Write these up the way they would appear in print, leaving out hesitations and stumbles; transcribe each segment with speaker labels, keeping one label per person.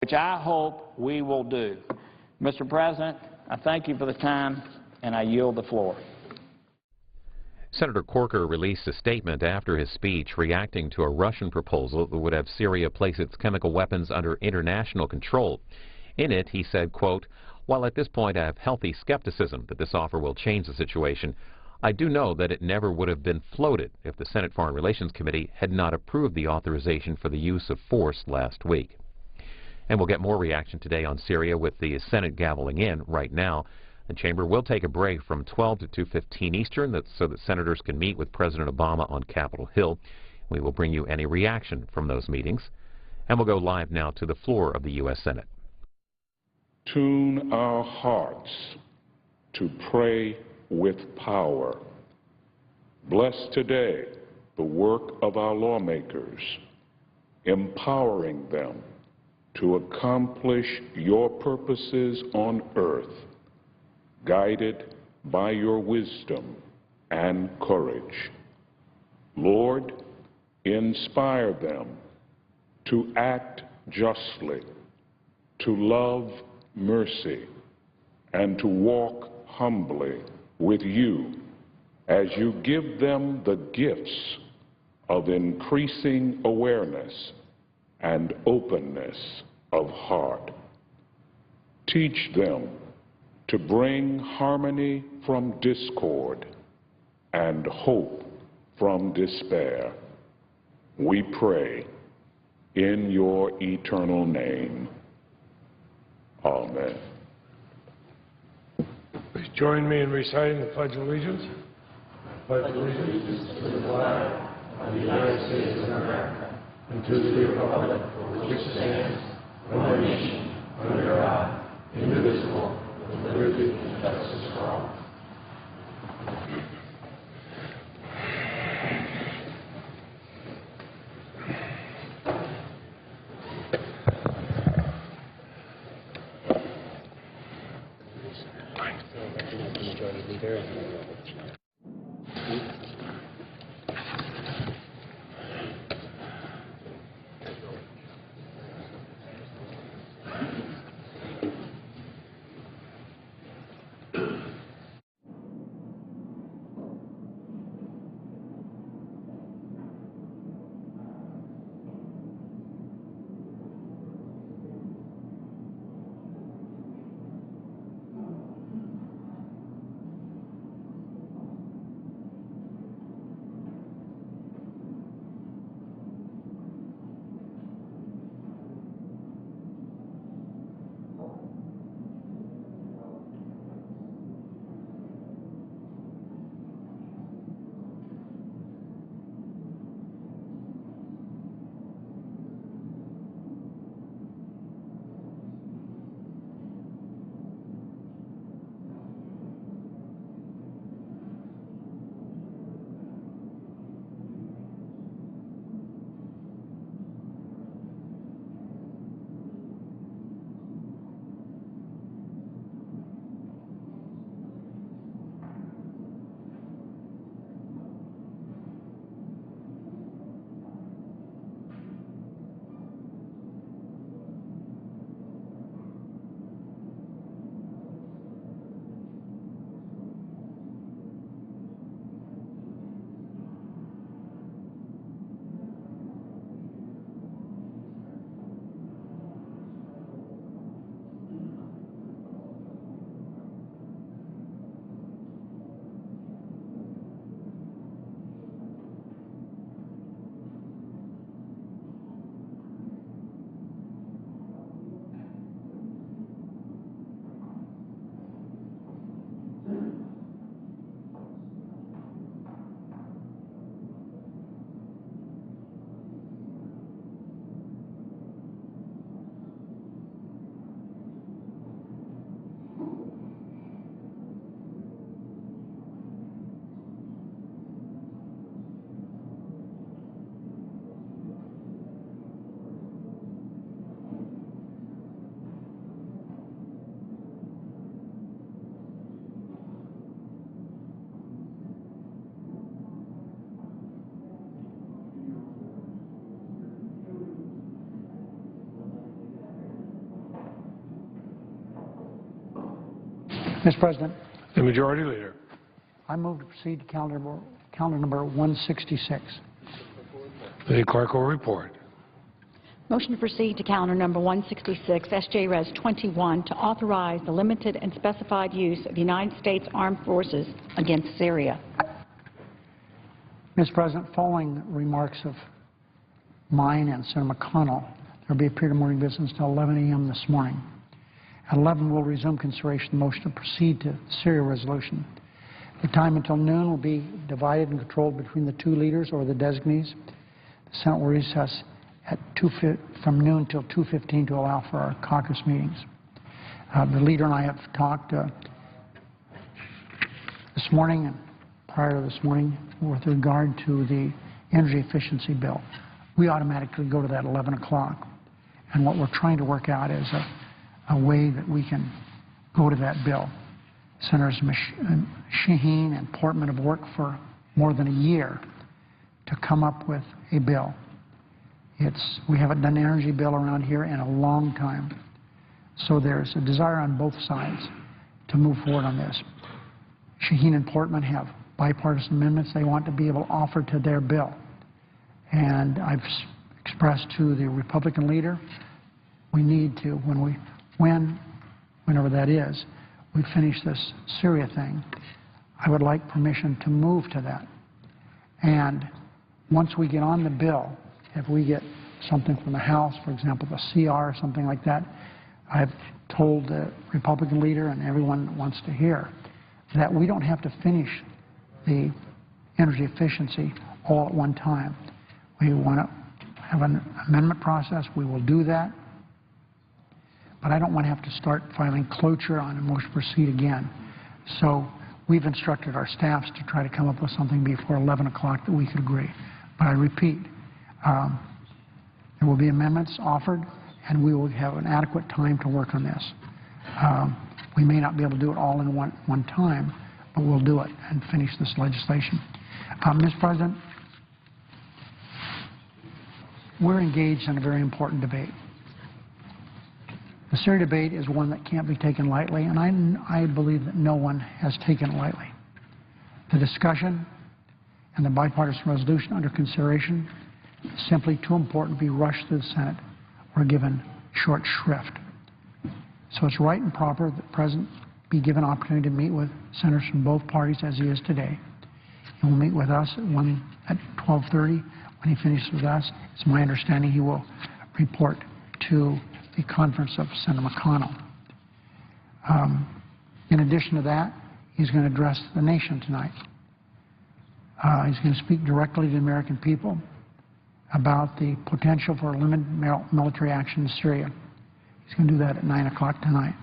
Speaker 1: which I hope we will do. Mr. President, I thank you for the time, and I yield the floor.
Speaker 2: Senator Corker released a statement after his speech reacting to a Russian proposal that would have Syria place its chemical weapons under international control. In it, he said, quote, "While at this point I have healthy skepticism that this offer will change the situation, I do know that it never would have been floated if the Senate Foreign Relations Committee had not approved the authorization for the use of force last week." And we'll get more reaction today on Syria with the Senate gaveling in right now. The chamber will take a break from 12 to 2:15 Eastern so that senators can meet with President Obama on Capitol Hill. We will bring you any reaction from those meetings. And we'll go live now to the floor of the U.S. Senate.
Speaker 3: Tune our hearts to pray with power. Bless today the work of our lawmakers, empowering them to accomplish your purposes on earth, guided by your wisdom and courage. Lord, inspire them to act justly, to love mercy, and to walk humbly with you as you give them the gifts of increasing awareness and openness of heart. Teach them to bring harmony from discord and hope from despair. We pray in your eternal name. Amen.
Speaker 4: Please join me in reciting the Pledge of Allegiance. I pledge allegiance to the flag of the United States of America and to the republic for which it stands, one nation, under God, indivisible, with liberty and justice for all.
Speaker 5: Mr. President,
Speaker 4: The Majority Leader.
Speaker 5: I move to proceed to calendar number 166.
Speaker 4: The Clerk will report.
Speaker 6: Motion to proceed to calendar number 166, SJ Res 21, to authorize the limited and specified use of United States Armed Forces against Syria.
Speaker 5: Mr. President, following remarks of mine and Senator McConnell, there will be a period of morning business until 11 a.m. this morning. At 11, we'll resume consideration of the motion to proceed to the Syria resolution. The time until noon will be divided and controlled between the two leaders or the designees. The Senate will recess at from noon till 2:15 to allow for our caucus meetings. The leader and I have talked this morning and prior to this morning with regard to the energy efficiency bill. We automatically go to that 11 o'clock. And what we're trying to work out is a way that we can go to that bill. Senators Shaheen and Portman have worked for more than a year to come up with a bill. We haven't done an energy bill around here in a long time. So there's a desire on both sides to move forward on this. Shaheen and Portman have bipartisan amendments they want to be able to offer to their bill. And I've expressed to the Republican leader, we need to, whenever that is, we finish this Syria thing, I would like permission to move to that. And once we get on the bill, if we get something from the House, for example, the CR or something like that, I've told the Republican leader and everyone that wants to hear that we don't have to finish the energy efficiency all at one time. We want to have an amendment process. We will do that. But I don't want to have to start filing cloture on a motion to proceed again. So we've instructed our staffs to try to come up with something before 11 o'clock that we could agree. But I repeat, there will be amendments offered, and we will have an adequate time to work on this. We may not be able to do it all in one time, but we'll do it and finish this legislation. Mr. President, we're engaged in a very important debate. The Syria debate is one that can't be taken lightly, and I believe that no one has taken it lightly. The discussion and the bipartisan resolution under consideration is simply too important to be rushed through the Senate or given short shrift. So it's right and proper that the President be given an opportunity to meet with senators from both parties as he is today. He will meet with us at 12:30. When he finishes with us, it's my understanding he will report to the conference of Senator McConnell. In addition to that, he's going to address the nation tonight. He's going to speak directly to the American people about the potential for limited military action in Syria. He's going to do that at 9 o'clock tonight.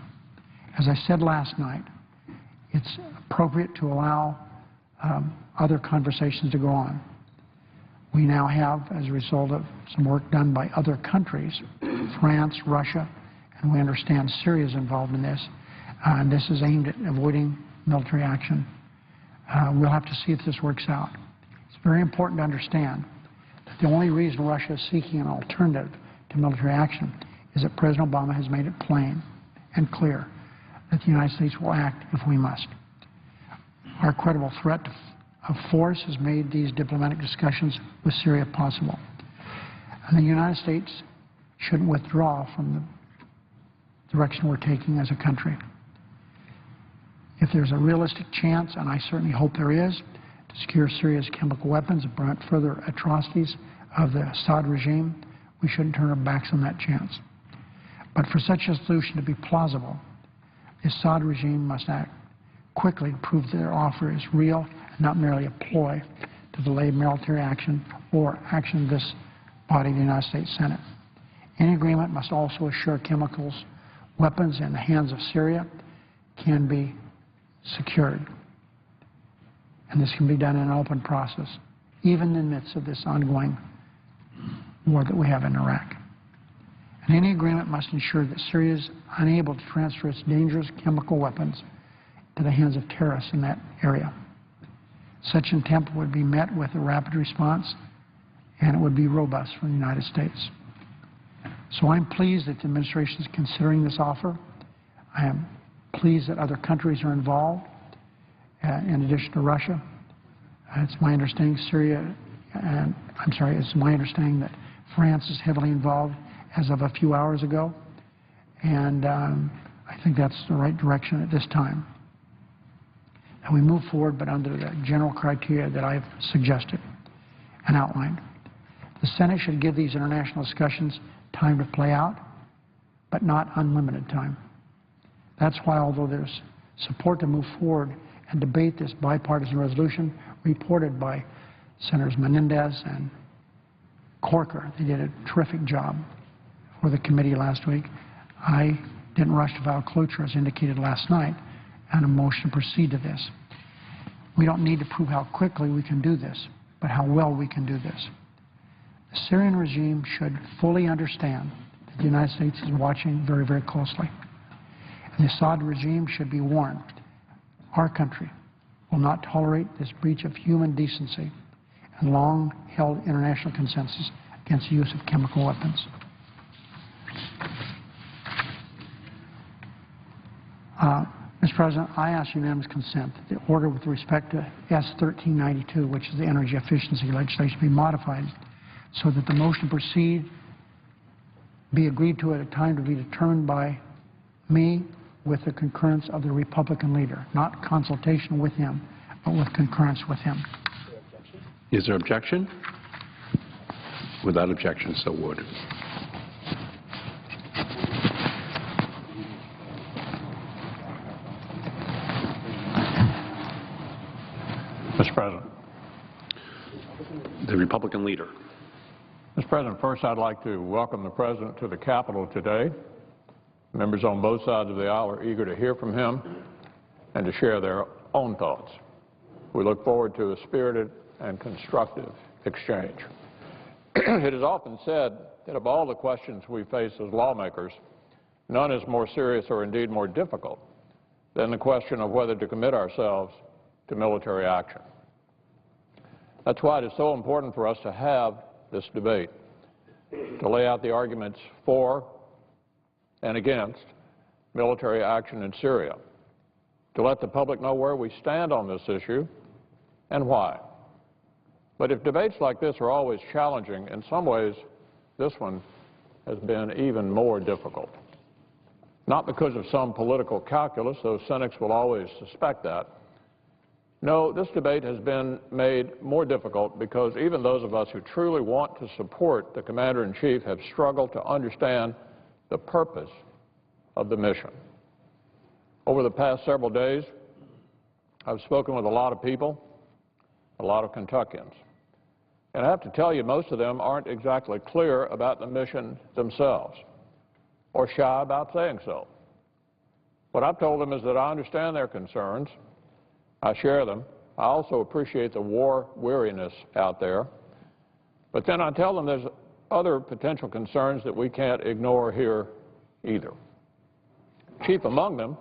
Speaker 5: As I said last night, it's appropriate to allow other conversations to go on. We now have, as a result of some work done by other countries, France, Russia, and we understand Syria is involved in this, and this is aimed at avoiding military action. We'll have to see if this works out. It's very important to understand that the only reason Russia is seeking an alternative to military action is that President Obama has made it plain and clear that the United States will act if we must. Our credible threat of force has made these diplomatic discussions with Syria possible. And the United States shouldn't withdraw from the direction we're taking as a country. If there's a realistic chance, and I certainly hope there is, to secure Syria's chemical weapons and prevent further atrocities of the Assad regime, we shouldn't turn our backs on that chance. But for such a solution to be plausible, the Assad regime must act quickly to prove their offer is real and not merely a ploy to delay military action or action of this body, the United States Senate. Any agreement must also assure chemicals, weapons in the hands of Syria can be secured. And this can be done in an open process, even in the midst of this ongoing war that we have in Iraq. And any agreement must ensure that Syria is unable to transfer its dangerous chemical weapons to the hands of terrorists in that area. Such an attempt would be met with a rapid response, and it would be robust from the United States. So I'm pleased that the administration is considering this offer. I am pleased that other countries are involved, in addition to Russia. It's my understanding it's my understanding that France is heavily involved as of a few hours ago, and I think that's the right direction at this time. And we move forward, but under the general criteria that I've suggested and outlined. The Senate should give these international discussions time to play out, but not unlimited time. That's why, although there's support to move forward and debate this bipartisan resolution reported by Senators Menendez and Corker, they did a terrific job for the committee last week. I didn't rush to file cloture as indicated last night and a motion to proceed to this. We don't need to prove how quickly we can do this, but how well we can do this. The Syrian regime should fully understand that the United States is watching very, very closely. And the Assad regime should be warned. Our country will not tolerate this breach of human decency and long-held international consensus against the use of chemical weapons. Mr. President, I ask unanimous consent that the order with respect to S-1392, which is the energy efficiency legislation, be modified so that the motion to proceed be agreed to at a time to be determined by me with the concurrence of the Republican leader, not consultation with him, but with concurrence with him.
Speaker 7: Is there objection? Without objection, so ordered.
Speaker 8: Mr. President.
Speaker 7: The Republican leader.
Speaker 8: Mr. President, first I'd like to welcome the President to the Capitol today. Members on both sides of the aisle are eager to hear from him and to share their own thoughts. We look forward to a spirited and constructive exchange. It is often said that of all the questions we face as lawmakers, none is more serious or indeed more difficult than the question of whether to commit ourselves to military action. That's why it is so important for us to have this debate, to lay out the arguments for and against military action in Syria, to let the public know where we stand on this issue and why. But if debates like this are always challenging, in some ways this one has been even more difficult. Not because of some political calculus, though cynics will always suspect that. No, this debate has been made more difficult because even those of us who truly want to support the Commander-in-Chief have struggled to understand the purpose of the mission. Over the past several days, I've spoken with a lot of people, a lot of Kentuckians. And I have to tell you, most of them aren't exactly clear about the mission themselves, or shy about saying so. What I've told them is that I understand their concerns. I share them. I also appreciate the war weariness out there. But then I tell them there's other potential concerns that we can't ignore here either. Chief among them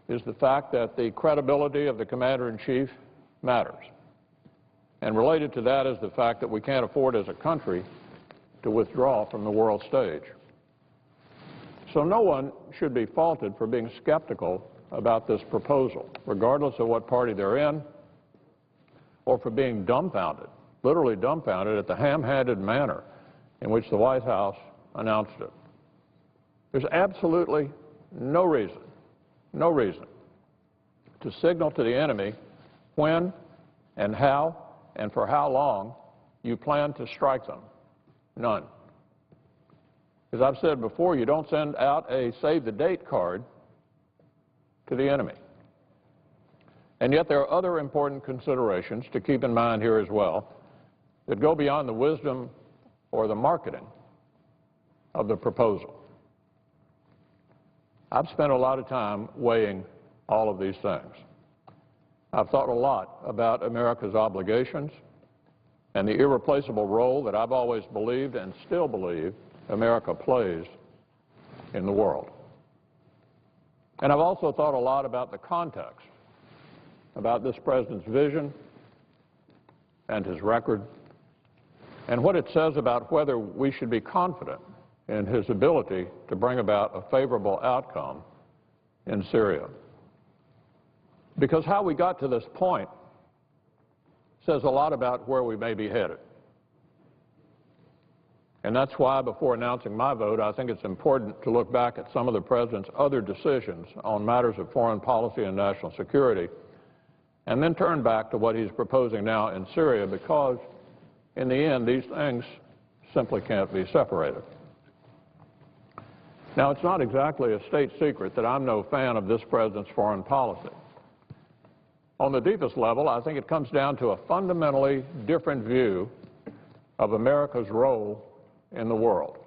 Speaker 8: is the fact that the credibility of the Commander-in-Chief matters. And related to that is the fact that we can't afford as a country to withdraw from the world stage. So no one should be faulted for being skeptical about this proposal, regardless of what party they're in, or for being dumbfounded, literally dumbfounded at the ham-handed manner in which the White House announced it. There's absolutely no reason to signal to the enemy when and how and for how long you plan to strike them. None. As I've said before, you don't send out a save-the-date card to the enemy. And yet there are other important considerations to keep in mind here as well that go beyond the wisdom or the marketing of the proposal. I've spent a lot of time weighing all of these things. I've thought a lot about America's obligations and the irreplaceable role that I've always believed and still believe America plays in the world. And I've also thought a lot about the context, about this President's vision and his record, and what it says about whether we should be confident in his ability to bring about a favorable outcome in Syria. Because how we got to this point says a lot about where we may be headed. And that's why, before announcing my vote, I think it's important to look back at some of the President's other decisions on matters of foreign policy and national security, and then turn back to what he's proposing now in Syria, because in the end, these things simply can't be separated. Now, it's not exactly a state secret that I'm no fan of this President's foreign policy. On the deepest level, I think it comes down to a fundamentally different view of America's role in the world.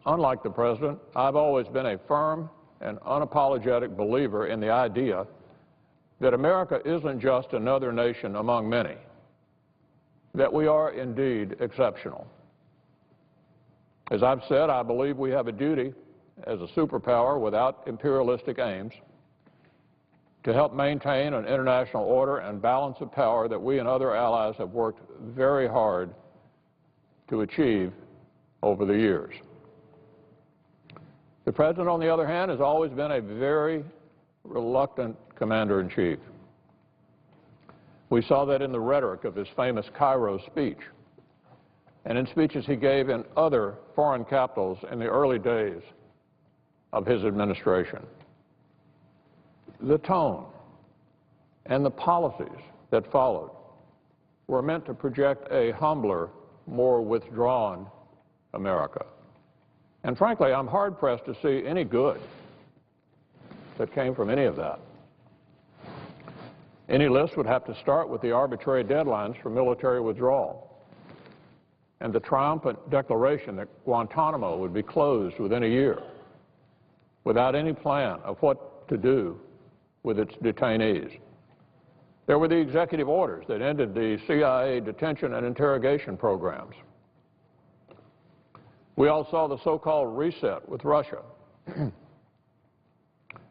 Speaker 8: Unlike the President, I've always been a firm and unapologetic believer in the idea that America isn't just another nation among many, that we are indeed exceptional. As I've said, I believe we have a duty as a superpower without imperialistic aims to help maintain an international order and balance of power that we and other allies have worked very hard to achieve over the years. The President, on the other hand, has always been a very reluctant commander-in-chief. We saw that in the rhetoric of his famous Cairo speech and in speeches he gave in other foreign capitals in the early days of his administration. The tone and the policies that followed were meant to project a humbler, more withdrawn America. And frankly, I'm hard-pressed to see any good that came from any of that. Any list would have to start with the arbitrary deadlines for military withdrawal and the triumphant declaration that Guantanamo would be closed within a year without any plan of what to do with its detainees. There were the executive orders that ended the CIA detention and interrogation programs. We all saw the so-called reset with Russia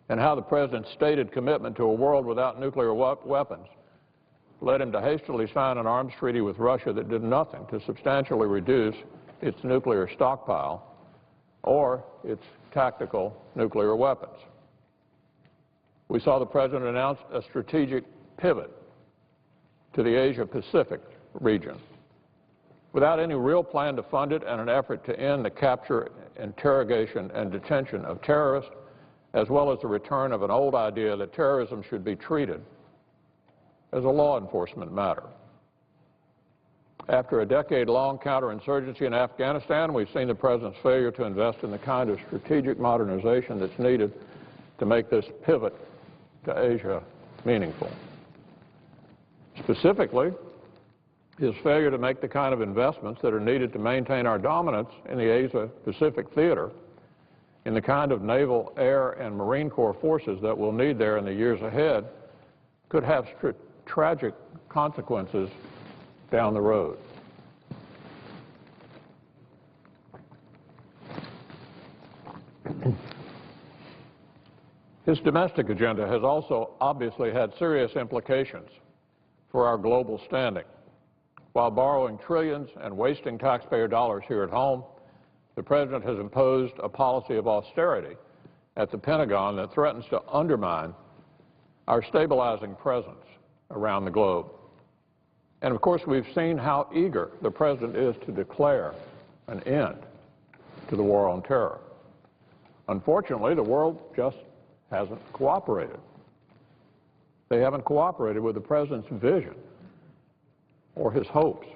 Speaker 8: and how the President's stated commitment to a world without nuclear weapons led him to hastily sign an arms treaty with Russia that did nothing to substantially reduce its nuclear stockpile or its tactical nuclear weapons. We saw the President announce a strategic pivot to the Asia-Pacific region without any real plan to fund it and an effort to end the capture, interrogation, and detention of terrorists, as well as the return of an old idea that terrorism should be treated as a law enforcement matter. After a decade-long counterinsurgency in Afghanistan, we've seen the President's failure to invest in the kind of strategic modernization that's needed to make this pivot to Asia meaningful. Specifically, his failure to make the kind of investments that are needed to maintain our dominance in the Asia-Pacific theater, in the kind of naval, air, and Marine Corps forces that we'll need there in the years ahead, could have tragic consequences down the road. His domestic agenda has also obviously had serious implications for our global standing. While borrowing trillions and wasting taxpayer dollars here at home, the President has imposed a policy of austerity at the Pentagon that threatens to undermine our stabilizing presence around the globe. And of course, we've seen how eager the President is to declare an end to the war on terror. Unfortunately, the world just hasn't cooperated. They haven't cooperated with the President's vision or his hopes.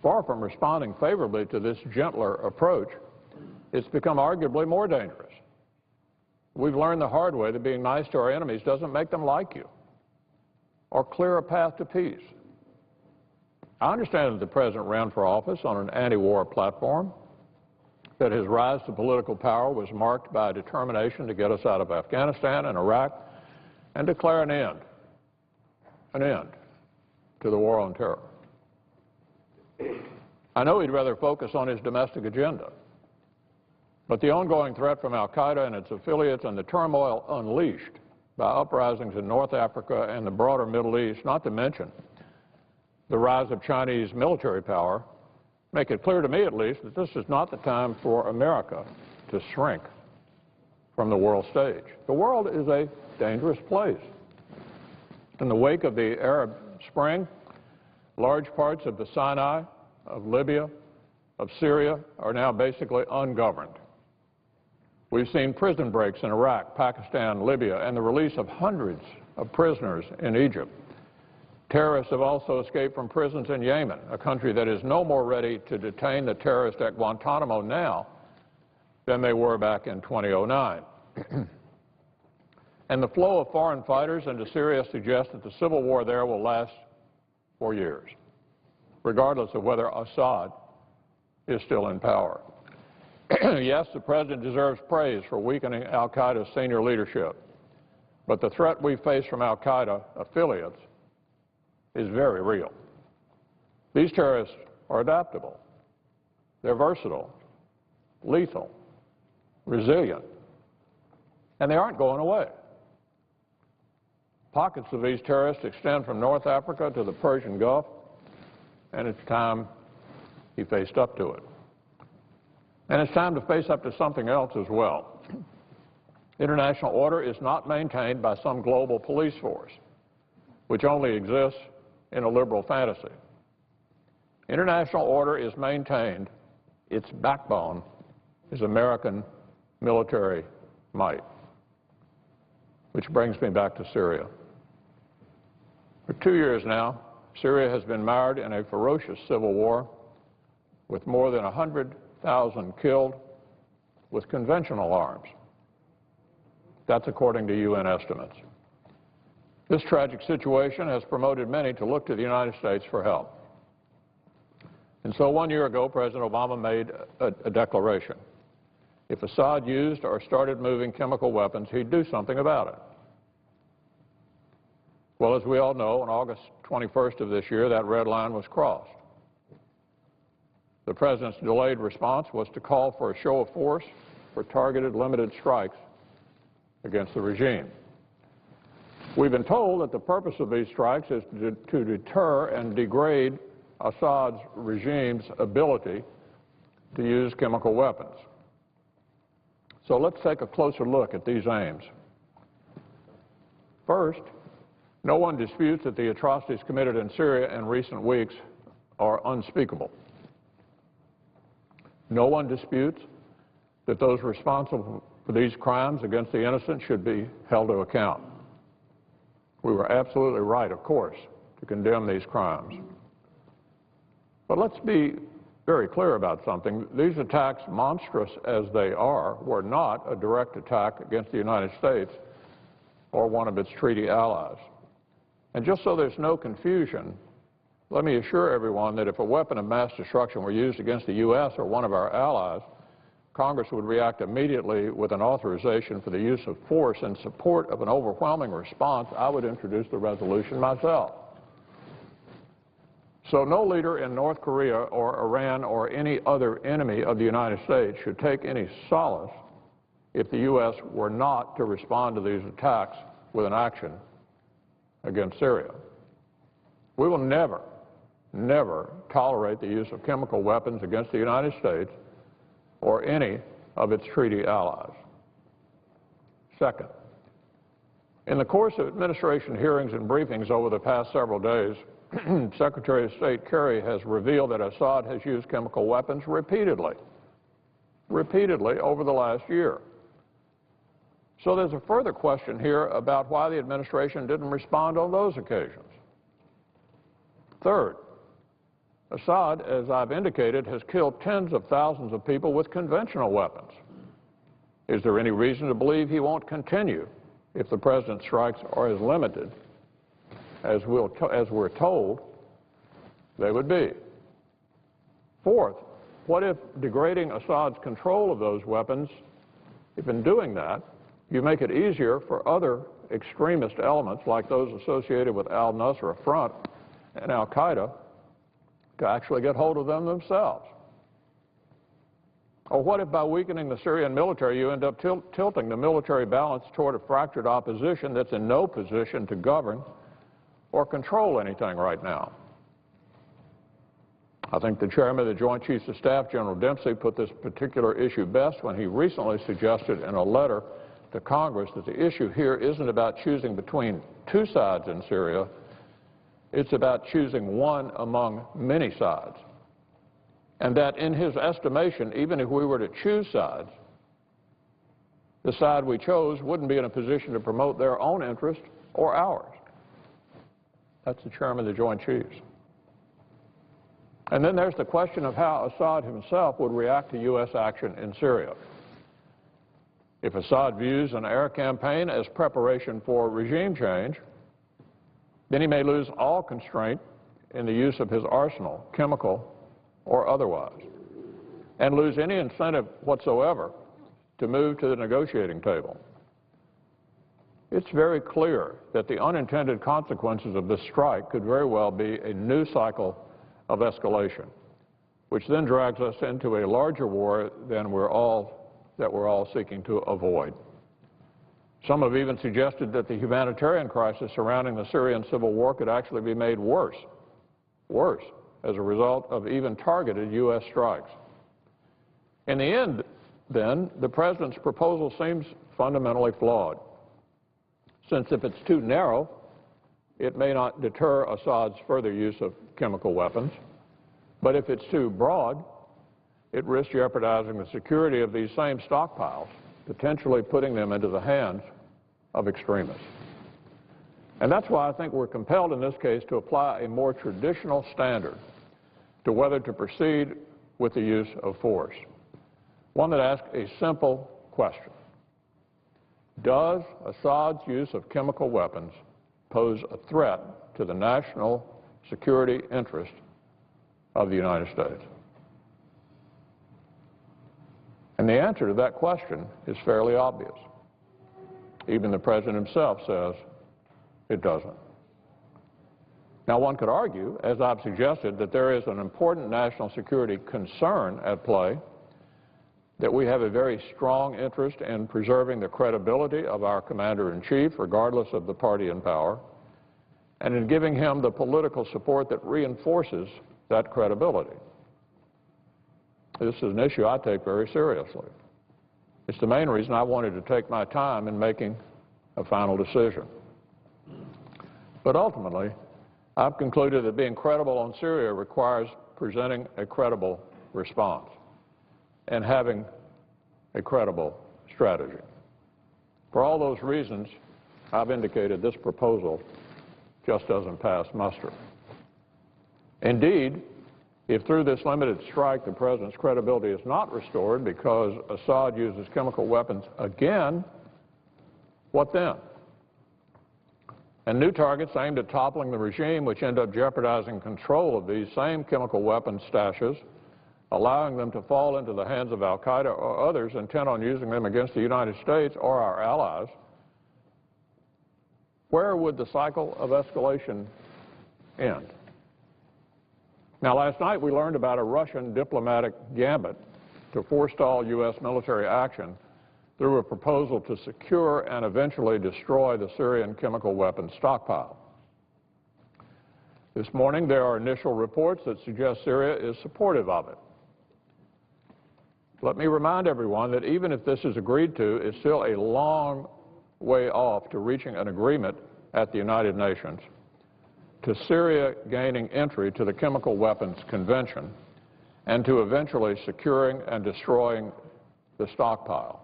Speaker 8: Far from responding favorably to this gentler approach, it's become arguably more dangerous. We've learned the hard way that being nice to our enemies doesn't make them like you or clear a path to peace. I understand that the President ran for office on an anti-war platform, that his rise to political power was marked by a determination to get us out of Afghanistan and Iraq and declare an end to the war on terror. I know he'd rather focus on his domestic agenda, but the ongoing threat from al-Qaeda and its affiliates and the turmoil unleashed by uprisings in North Africa and the broader Middle East, not to mention the rise of Chinese military power, make it clear to me at least that this is not the time for America to shrink from the world stage. The world is a dangerous place. In the wake of the Arab Spring, large parts of the Sinai, of Libya, of Syria are now basically ungoverned. We've seen prison breaks in Iraq, Pakistan, Libya, and the release of hundreds of prisoners in Egypt. Terrorists have also escaped from prisons in Yemen, a country that is no more ready to detain the terrorists at Guantanamo now than they were back in 2009. And the flow of foreign fighters into Syria suggests that the civil war there will last for years, regardless of whether Assad is still in power. Yes, the President deserves praise for weakening al-Qaeda's senior leadership, but the threat we face from al-Qaeda affiliates is very real. These terrorists are adaptable, they're versatile, lethal, resilient, and they aren't going away. Pockets of these terrorists extend from North Africa to the Persian Gulf, and it's time he faced up to it. And it's time to face up to something else as well. International order is not maintained by some global police force, which only exists in a liberal fantasy. International order is maintained, its backbone is American military might. Which brings me back to Syria. For 2 years now, Syria has been mired in a ferocious civil war with more than 100,000 killed with conventional arms. That's according to UN estimates. This tragic situation has promoted many to look to the United States for help. And so 1 year ago, President Obama made a declaration. If Assad used or started moving chemical weapons, he'd do something about it. Well, as we all know, on August 21st of this year, that red line was crossed. The President's delayed response was to call for a show of force for targeted, limited strikes against the regime. We've been told that the purpose of these strikes is to deter and degrade Assad's regime's ability to use chemical weapons. So let's take a closer look at these aims. First, no one disputes that the atrocities committed in Syria in recent weeks are unspeakable. No one disputes that those responsible for these crimes against the innocent should be held to account. We were absolutely right, of course, to condemn these crimes. But let's be very clear about something. These attacks, monstrous as they are, were not a direct attack against the United States or one of its treaty allies. And just so there's no confusion, let me assure everyone that if a weapon of mass destruction were used against the U.S. or one of our allies, Congress would react immediately with an authorization for the use of force in support of an overwhelming response. I would introduce the resolution myself. So no leader in North Korea or Iran or any other enemy of the United States should take any solace if the U.S. were not to respond to these attacks with an action against Syria. We will never, never tolerate the use of chemical weapons against the United States or any of its treaty allies. Second, in the course of administration hearings and briefings over the past several days, Secretary of State Kerry has revealed that Assad has used chemical weapons repeatedly over the last year. So there's a further question here about why the administration didn't respond on those occasions. Third, Assad, as I've indicated, has killed tens of thousands of people with conventional weapons. Is there any reason to believe he won't continue if the President's strikes are as limited as we're told they would be? Fourth, what if degrading Assad's control of those weapons, if in doing that, you make it easier for other extremist elements like those associated with al-Nusra Front and al-Qaeda to actually get hold of them themselves? Or what if by weakening the Syrian military you end up tilting the military balance toward a fractured opposition that's in no position to govern or control anything right now? I think the chairman of the Joint Chiefs of Staff, General Dempsey, put this particular issue best when he recently suggested in a letter to Congress that the issue here isn't about choosing between two sides in Syria, it's about choosing one among many sides. And that in his estimation, even if we were to choose sides, the side we chose wouldn't be in a position to promote their own interest or ours. That's the chairman of the Joint Chiefs. And then there's the question of how Assad himself would react to U.S. action in Syria. If Assad views an air campaign as preparation for regime change, then he may lose all constraint in the use of his arsenal, chemical or otherwise, and lose any incentive whatsoever to move to the negotiating table. It's very clear that the unintended consequences of this strike could very well be a new cycle of escalation, which then drags us into a larger war than we're all seeking to avoid. Some have even suggested that the humanitarian crisis surrounding the Syrian civil war could actually be made worse, as a result of even targeted U.S. strikes. In the end, then, the President's proposal seems fundamentally flawed, since if it's too narrow, it may not deter Assad's further use of chemical weapons, but if it's too broad, it risks jeopardizing the security of these same stockpiles, potentially putting them into the hands of extremists. And that's why I think we're compelled in this case to apply a more traditional standard to whether to proceed with the use of force. One that asks a simple question: does Assad's use of chemical weapons pose a threat to the national security interest of the United States? And the answer to that question is fairly obvious. Even the President himself says it doesn't. Now, one could argue, as I've suggested, that there is an important national security concern at play, that we have a very strong interest in preserving the credibility of our commander-in-chief, regardless of the party in power, and in giving him the political support that reinforces that credibility. This is an issue I take very seriously. It's the main reason I wanted to take my time in making a final decision. But ultimately, I've concluded that being credible on Syria requires presenting a credible response and having a credible strategy. For all those reasons I've indicated, this proposal just doesn't pass muster. Indeed, if through this limited strike the President's credibility is not restored because Assad uses chemical weapons again, what then? And new targets aimed at toppling the regime, which end up jeopardizing control of these same chemical weapons stashes, allowing them to fall into the hands of al-Qaeda or others intent on using them against the United States or our allies, where would the cycle of escalation end? Now, last night we learned about a Russian diplomatic gambit to forestall U.S. military action through a proposal to secure and eventually destroy the Syrian chemical weapons stockpile. This morning there are initial reports that suggest Syria is supportive of it. Let me remind everyone that even if this is agreed to, it's still a long way off to reaching an agreement at the United Nations, to Syria gaining entry to the Chemical Weapons Convention, and to eventually securing and destroying the stockpile.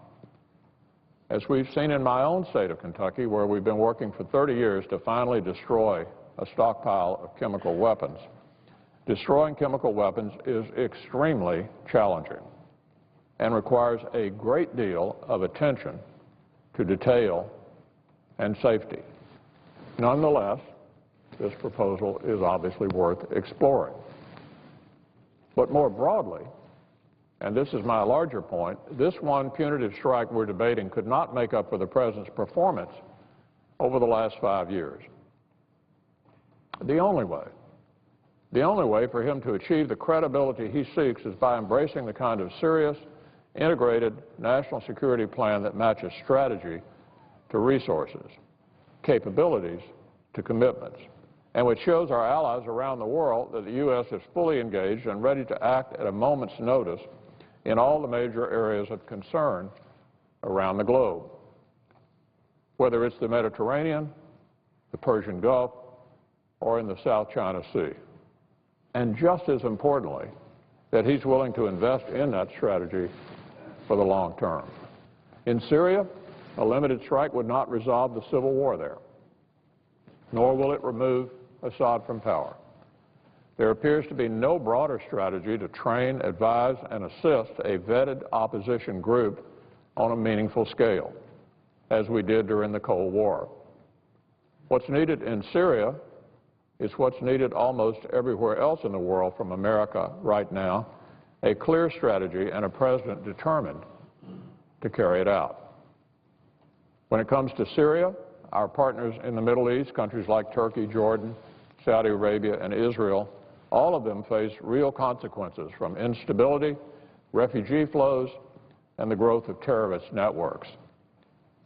Speaker 8: As we've seen in my own state of Kentucky, where we've been working for 30 years to finally destroy a stockpile of chemical weapons, destroying chemical weapons is extremely challenging and requires a great deal of attention to detail and safety. Nonetheless, this proposal is obviously worth exploring. But more broadly, and this is my larger point, this one punitive strike we're debating could not make up for the President's performance over the last 5 years. The only way for him to achieve the credibility he seeks is by embracing the kind of serious, integrated national security plan that matches strategy to resources, capabilities to commitments, and which shows our allies around the world that the U.S. is fully engaged and ready to act at a moment's notice in all the major areas of concern around the globe. whether it's the Mediterranean, the Persian Gulf, or in the South China Sea. And just as importantly, that he's willing to invest in that strategy for the long term. In Syria, a limited strike would not resolve the civil war there, nor will it remove Assad from power. There appears to be no broader strategy to train, advise, and assist a vetted opposition group on a meaningful scale, as we did during the Cold War. What's needed in Syria is what's needed almost everywhere else in the world from America right now, a clear strategy and a president determined to carry it out. When it comes to Syria, our partners in the Middle East, countries like Turkey, Jordan, Saudi Arabia, and Israel, all of them face real consequences from instability, refugee flows, and the growth of terrorist networks.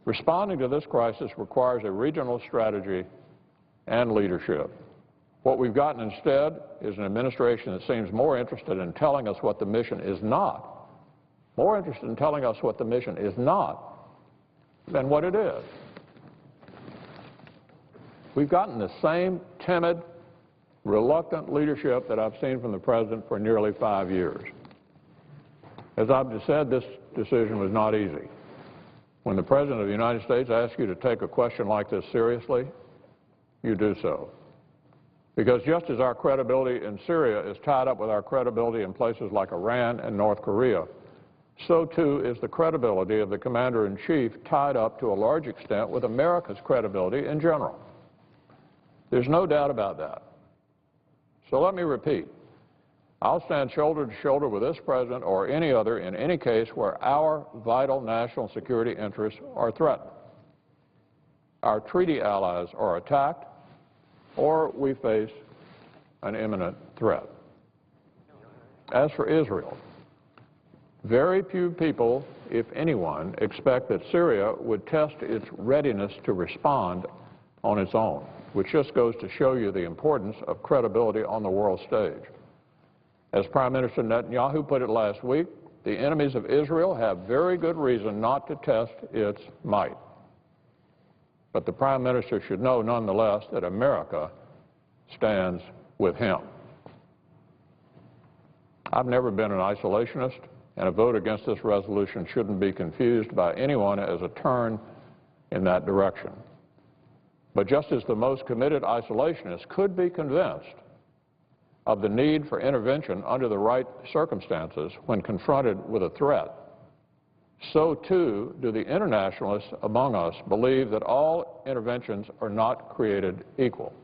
Speaker 8: Responding to this crisis requires a regional strategy and leadership. What we've gotten instead is an administration that seems more interested in telling us what the mission is not, than what it is. We've gotten the same timid, reluctant leadership that I've seen from the president for nearly 5 years. As I've just said, this decision was not easy. When the President of the United States asks you to take a question like this seriously, you do so. Because just as our credibility in Syria is tied up with our credibility in places like Iran and North Korea, so too is the credibility of the Commander-in-Chief tied up to a large extent with America's credibility in general. There's no doubt about that. So let me repeat. I'll stand shoulder to shoulder with this president or any other in any case where our vital national security interests are threatened, our treaty allies are attacked, or we face an imminent threat. As for Israel, very few people, if anyone, expect that Syria would test its readiness to respond on its own, which just goes to show you the importance of credibility on the world stage. As Prime Minister Netanyahu put it last week, the enemies of Israel have very good reason not to test its might. But the Prime Minister should know nonetheless that America stands with him. I've never been an isolationist, and a vote against this resolution shouldn't be confused by anyone as a turn in that direction. But just as the most committed isolationist could be convinced of the need for intervention under the right circumstances when confronted with a threat, so too do the internationalists among us believe that all interventions are not created equal.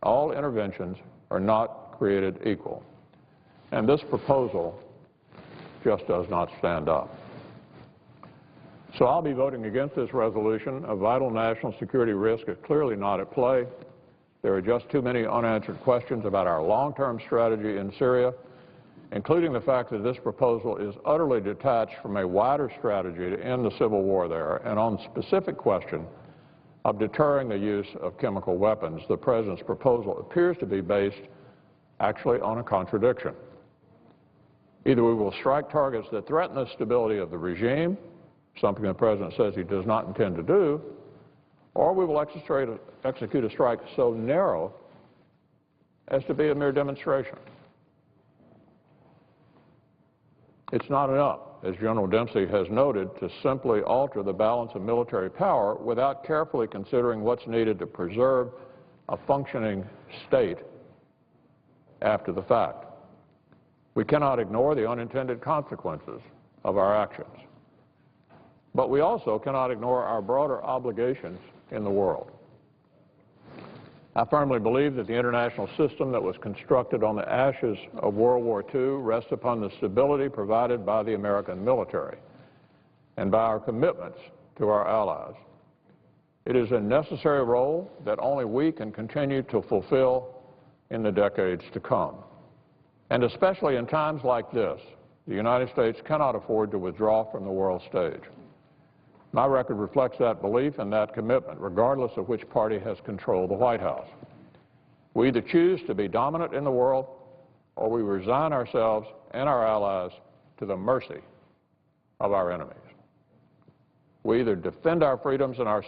Speaker 8: All interventions are not created equal. And this proposal just does not stand up. So I'll be voting against this resolution. A vital national security risk is clearly not at play. There are just too many unanswered questions about our long-term strategy in Syria, including the fact that this proposal is utterly detached from a wider strategy to end the civil war there, and on the specific question of deterring the use of chemical weapons, the President's proposal appears to be based actually on a contradiction. Either we will strike targets that threaten the stability of the regime, something the President says he does not intend to do, or we will execute a strike so narrow as to be a mere demonstration. It's not enough, as General Dempsey has noted, to simply alter the balance of military power without carefully considering what's needed to preserve a functioning state after the fact. We cannot ignore the unintended consequences of our actions. But we also cannot ignore our broader obligations in the world. I firmly believe that the international system that was constructed on the ashes of World War II rests upon the stability provided by the American military and by our commitments to our allies. It is a necessary role that only we can continue to fulfill in the decades to come. And especially in times like this, the United States cannot afford to withdraw from the world stage. My record reflects that belief and that commitment, regardless of which party has control of the White House. We either choose to be dominant in the world, or we resign ourselves and our allies to the mercy of our enemies. We either defend our freedoms and our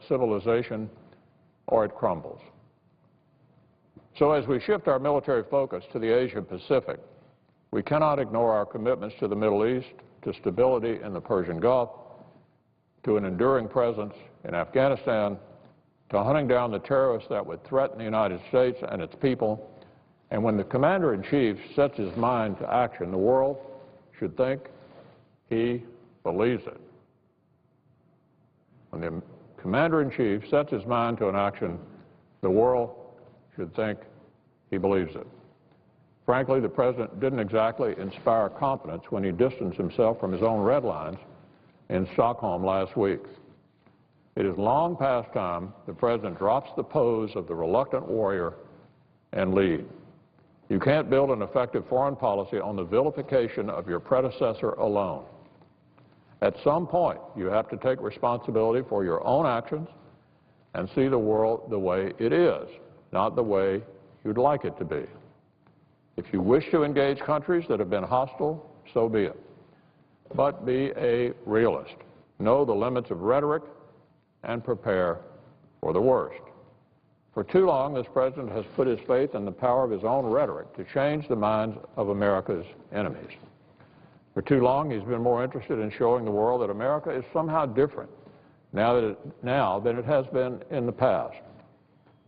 Speaker 8: civilization, or it crumbles. So as we shift our military focus to the Asia-Pacific, we cannot ignore our commitments to the Middle East, to stability in the Persian Gulf, to an enduring presence in Afghanistan, to hunting down the terrorists that would threaten the United States and its people. And when the Commander-in-Chief sets his mind to action, the world should think he believes it. When the Commander-in-Chief sets his mind to an action, the world should think he believes it. Frankly, the President didn't exactly inspire confidence when he distanced himself from his own red lines in Stockholm last week. It is long past time the President drops the pose of the reluctant warrior and lead. You can't build an effective foreign policy on the vilification of your predecessor alone. At some point, you have to take responsibility for your own actions and see the world the way it is, not the way you'd like it to be. If you wish to engage countries that have been hostile, so be it. But be a realist. Know the limits of rhetoric and prepare for the worst. For too long, this President has put his faith in the power of his own rhetoric to change the minds of America's enemies. For too long, he's been more interested in showing the world that America is somehow different now than it has been in the past.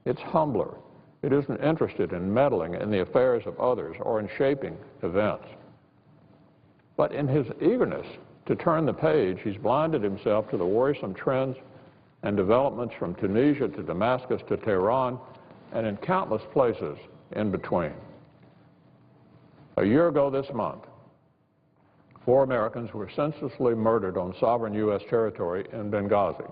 Speaker 8: It's humbler. It isn't interested in meddling in the affairs of others or in shaping events. But in his eagerness to turn the page, he's blinded himself to the worrisome trends and developments from Tunisia to Damascus to Tehran and in countless places in between. A year ago this month, 4 Americans were senselessly murdered on sovereign U.S. territory in Benghazi.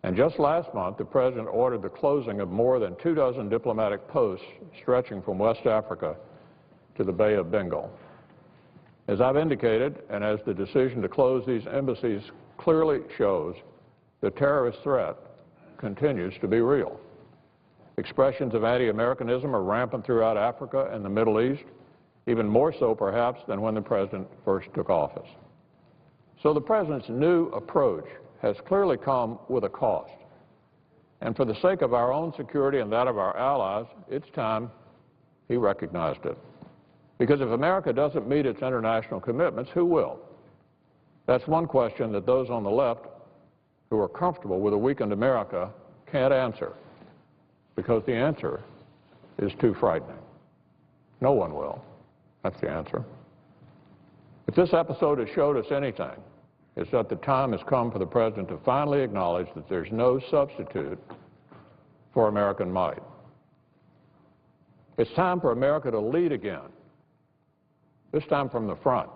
Speaker 8: And just last month, the President ordered the closing of more than 24 diplomatic posts stretching from West Africa to the Bay of Bengal. As I've indicated, and as the decision to close these embassies clearly shows, the terrorist threat continues to be real. Expressions of anti-Americanism are rampant throughout Africa and the Middle East, even more so perhaps than when the President first took office. So the President's new approach has clearly come with a cost. And for the sake of our own security and that of our allies, it's time he recognized it. Because if America doesn't meet its international commitments, who will? That's one question that those on the left who are comfortable with a weakened America can't answer, because the answer is too frightening. No one will. That's the answer. If this episode has showed us anything, it's that the time has come for the President to finally acknowledge that there's no substitute for American might. It's time for America to lead again, this time from the front.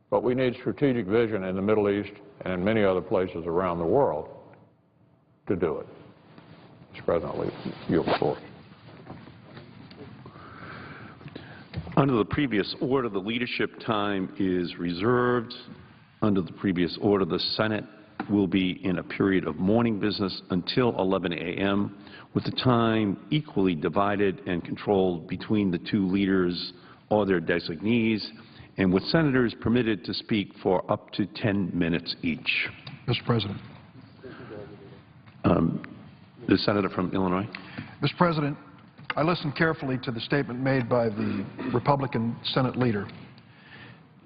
Speaker 8: But we need strategic vision in the Middle East and in many other places around the world to do it. Mr. President, you have the floor.
Speaker 7: Under the previous order, the leadership time is reserved. Under the previous order, the Senate will be in a period of morning business until 11 a.m., with the time equally divided and controlled between the 2 leaders or their designees, and with senators permitted to speak for up to 10 minutes each.
Speaker 9: Mr. President.
Speaker 7: The Senator from Illinois.
Speaker 9: Mr. President, I listened carefully to the statement made by the Republican Senate leader.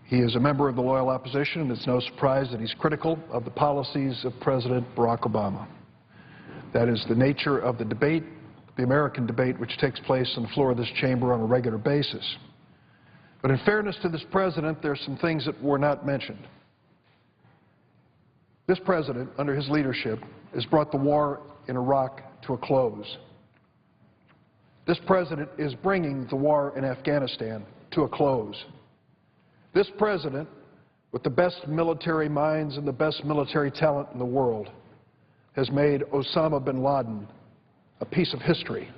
Speaker 9: He is a member of the loyal opposition, and it's no surprise that he's critical of the policies of President Barack Obama. That is the nature of the debate, the American debate, which takes place on the floor of this chamber on a regular basis. But in fairness to this President, there are some things that were not mentioned. This President, under his leadership, has brought the war in Iraq to a close. This President is bringing the war in Afghanistan to a close. This President, with the best military minds and the best military talent in the world, has made Osama bin Laden a piece of history.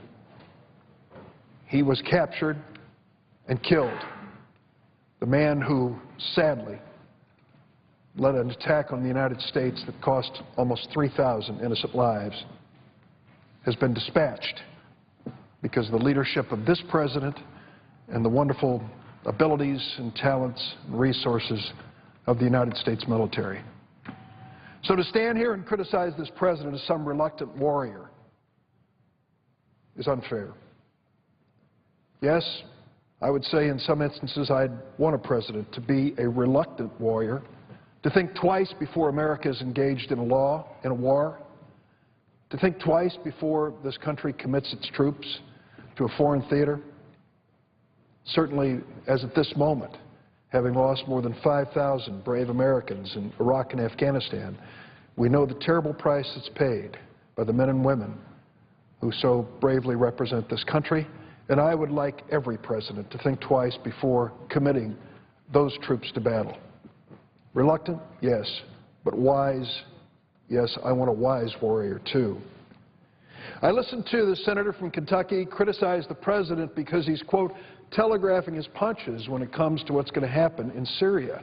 Speaker 9: He was captured and killed. The man who, sadly, led an attack on the United States that cost almost 3,000 innocent lives has been dispatched because of the leadership of this President and the wonderful abilities and talents and resources of the United States military. So to stand here and criticize this president as some reluctant warrior is unfair. Yes, I would say in some instances I'd want a president to be a reluctant warrior, to think twice before America is engaged in a war, to think twice before this country commits its troops to a foreign theater. Certainly, as at this moment, having lost more than 5,000 brave Americans in Iraq and Afghanistan, we know the terrible price that's paid by the men and women who so bravely represent this country, and I would like every president to think twice before committing those troops to battle. Reluctant? Yes. But wise? Yes, I want a wise warrior, too. I listened to the senator from Kentucky criticize the president because he's, quote, telegraphing his punches when it comes to what's going to happen in Syria.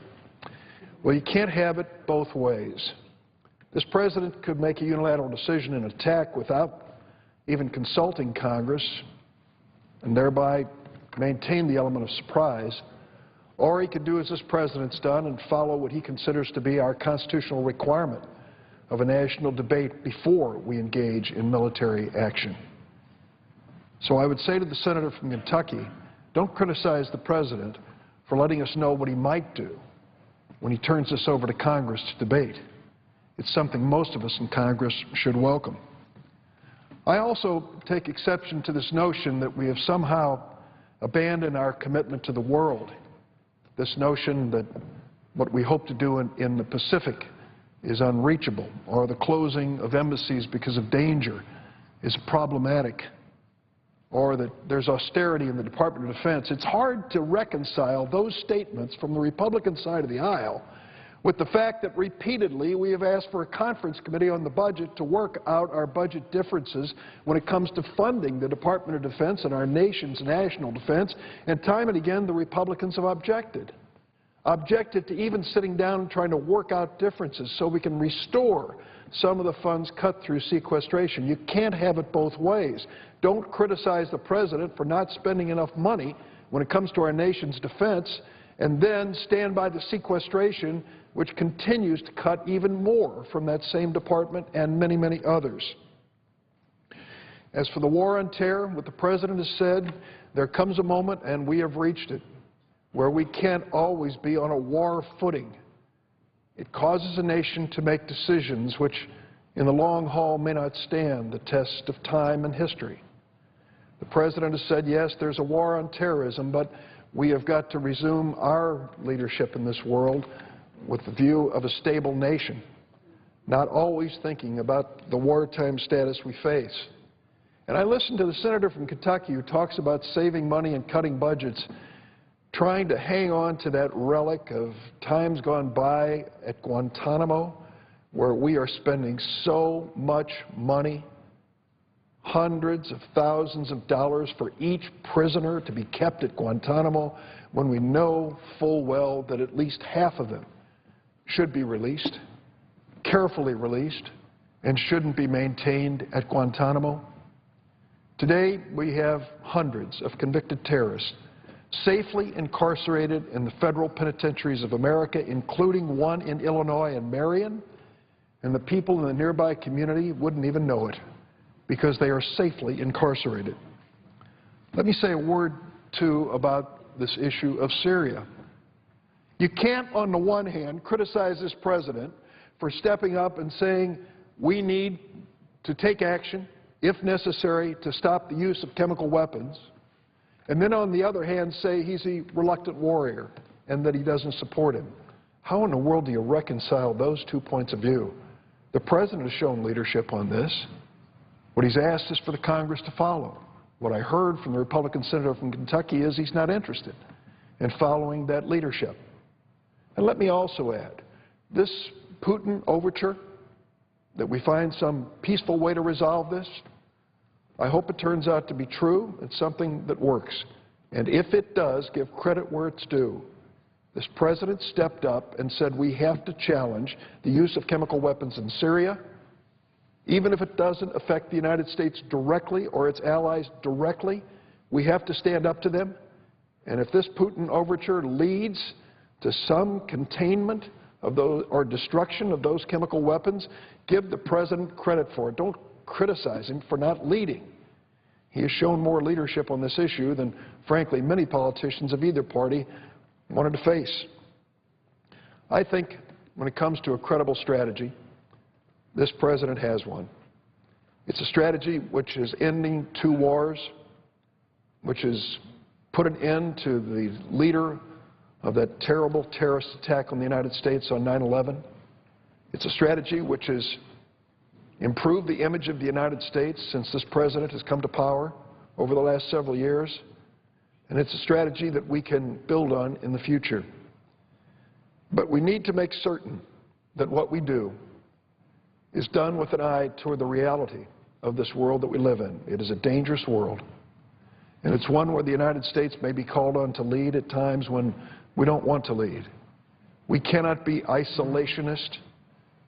Speaker 9: Well, you can't have it both ways. This president could make a unilateral decision and attack without even consulting Congress and thereby maintain the element of surprise, or he could do as this president's done and follow what he considers to be our constitutional requirement of a national debate before we engage in military action. So I would say to the senator from Kentucky, don't criticize the president for letting us know what he might do when he turns this over to Congress to debate. It's something most of us in Congress should welcome. I also take exception to this notion that we have somehow abandoned our commitment to the world, this notion that what we hope to do in the Pacific is unreachable, or the closing of embassies because of danger is problematic, or that there's austerity in the Department of Defense. It's hard to reconcile those statements from the Republican side of the aisle with the fact that repeatedly we have asked for a conference committee on the budget to work out our budget differences when it comes to funding the Department of Defense and our nation's national defense, and time and again the Republicans have objected to even sitting down and trying to work out differences so we can restore some of the funds cut through sequestration. You can't have it both ways. Don't criticize the president for not spending enough money when it comes to our nation's defense, and then stand by the sequestration, which continues to cut even more from that same department and many, many others. As for the war on terror, what the president has said, there comes a moment, and we have reached it, where we can't always be on a war footing. It causes a nation to make decisions which, in the long haul, may not stand the test of time and history. The president has said, yes, there's a war on terrorism, but we have got to resume our leadership in this world with the view of a stable nation, not always thinking about the wartime status we face. And I listened to the senator from Kentucky who talks about saving money and cutting budgets, trying to hang on to that relic of times gone by at Guantanamo, where we are spending so much money, hundreds of thousands of dollars for each prisoner to be kept at Guantanamo, when we know full well that at least half of them should be released, carefully released, and shouldn't be maintained at Guantanamo. Today, we have hundreds of convicted terrorists safely incarcerated in the federal penitentiaries of America, including one in Illinois in Marion, and the people in the nearby community wouldn't even know it because they are safely incarcerated. Let me say a word, too, about this issue of Syria. You can't, on the one hand, criticize this president for stepping up and saying we need to take action, if necessary, to stop the use of chemical weapons, and then on the other hand say he's a reluctant warrior and that he doesn't support him. How in the world do you reconcile those 2 points of view? The president has shown leadership on this. What he's asked is for the Congress to follow. What I heard from the Republican senator from Kentucky is he's not interested in following that leadership. And let me also add, this Putin overture, that we find some peaceful way to resolve this, I hope it turns out to be true. It's something that works. And if it does, give credit where it's due. This president stepped up and said we have to challenge the use of chemical weapons in Syria, even if it doesn't affect the United States directly or its allies directly. We have to stand up to them. And if this Putin overture leads to some containment of those or destruction of those chemical weapons, give the president credit for it. Don't criticize him for not leading. He has shown more leadership on this issue than, frankly, many politicians of either party wanted to face. I think when it comes to a credible strategy, this president has one. It's a strategy which is ending 2 wars, which has put an end to the leader of that terrible terrorist attack on the United States on 9/11. It's a strategy which has improved the image of the United States since this president has come to power over the last several years, and it's a strategy that we can build on in the future. But we need to make certain that what we do is done with an eye toward the reality of this world that we live in. It is a dangerous world, and it's one where the United States may be called on to lead at times when we don't want to lead. We cannot be isolationist.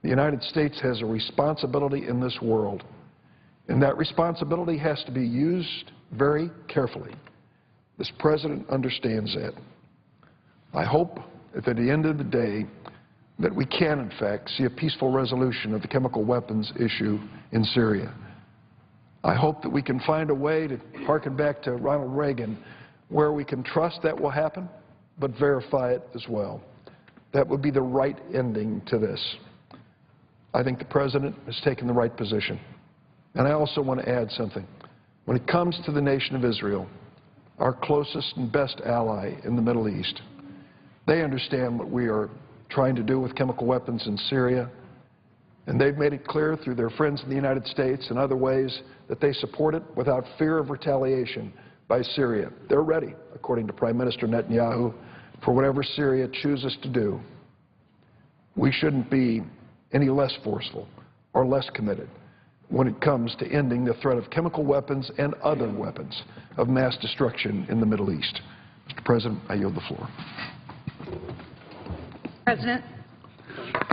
Speaker 9: The United States has a responsibility in this world, and that responsibility has to be used very carefully. This president understands that. I hope that at the end of the day that we can, in fact, see a peaceful resolution of the chemical weapons issue in Syria. I hope that we can find a way to harken back to Ronald Reagan, where we can trust that will happen, but verify it as well. That would be the right ending to this. I think the president has taken the right position. And I also want to add something. When it comes to the nation of Israel, our closest and best ally in the Middle East, they understand what we are trying to do with chemical weapons in Syria, and they've made it clear through their friends in the United States and other ways that they support it without fear of retaliation by Syria. They're ready, according to Prime Minister Netanyahu, for whatever Syria chooses to do. We shouldn't be any less forceful or less committed when it comes to ending the threat of chemical weapons and other weapons of mass destruction in the Middle East. Mr. President, I yield the floor.
Speaker 6: President.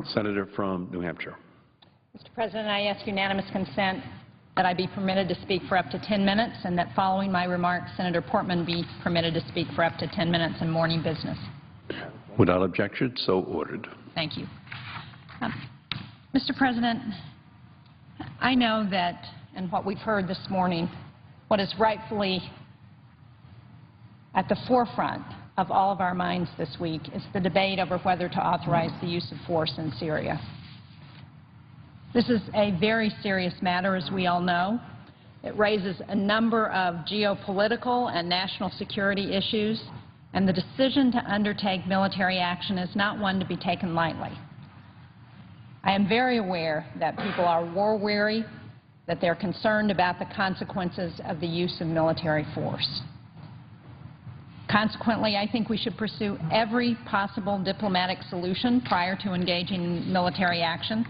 Speaker 7: Senator from New Hampshire.
Speaker 6: Mr. President, I ask unanimous consent that I be permitted to speak for up to 10 minutes and that following my remarks, Senator Portman be permitted to speak for up to 10 minutes in morning business.
Speaker 7: Without objection, so ordered.
Speaker 6: Thank you. Mr. President, I know that in what we've heard this morning, what is rightfully at the forefront of all of our minds this week is the debate over whether to authorize the use of force in Syria. This is a very serious matter, as we all know. It raises a number of geopolitical and national security issues, and the decision to undertake military action is not one to be taken lightly. I am very aware that people are war-weary, that they're concerned about the consequences of the use of military force. Consequently, I think we should pursue every possible diplomatic solution prior to engaging in military action,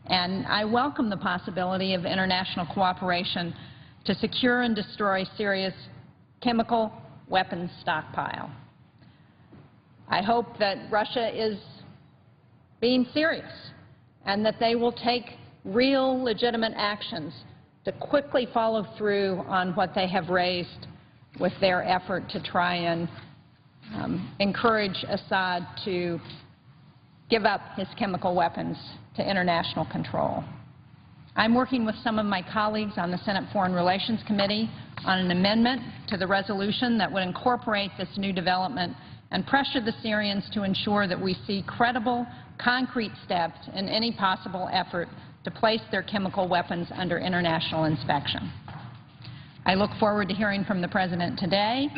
Speaker 6: and I welcome the possibility of international cooperation to secure and destroy Syria's chemical weapons stockpile. I hope that Russia is being serious and that they will take real, legitimate actions to quickly follow through on what they have raised with their effort to try and encourage Assad to give up his chemical weapons to international control. I'm working with some of my colleagues on the Senate Foreign Relations Committee on an amendment to the resolution that would incorporate this new development and pressure the Syrians to ensure that we see credible, concrete steps in any possible effort to place their chemical weapons under international inspection. I look forward to hearing from the President today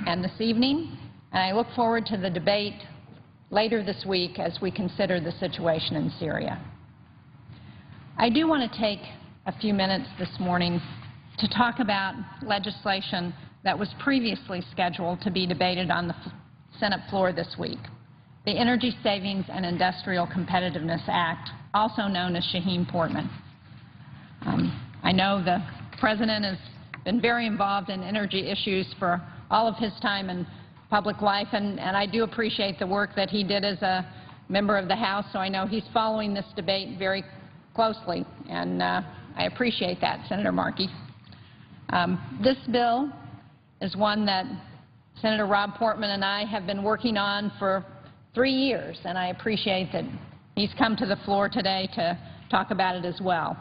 Speaker 6: and this evening, and I look forward to the debate later this week as we consider the situation in Syria. I do want to take a few minutes this morning to talk about legislation that was previously scheduled to be debated on the Senate floor this week, the Energy Savings and Industrial Competitiveness Act, also known as Shaheen-Portman. I know the President has been very involved in energy issues for all of his time in public life, and I do appreciate the work that he did as a member of the House, so I know he's following this debate very closely, and I appreciate that, Senator Markey. This bill is one that Senator Rob Portman and I have been working on for 3 years, and I appreciate that he's come to the floor today to talk about it as well.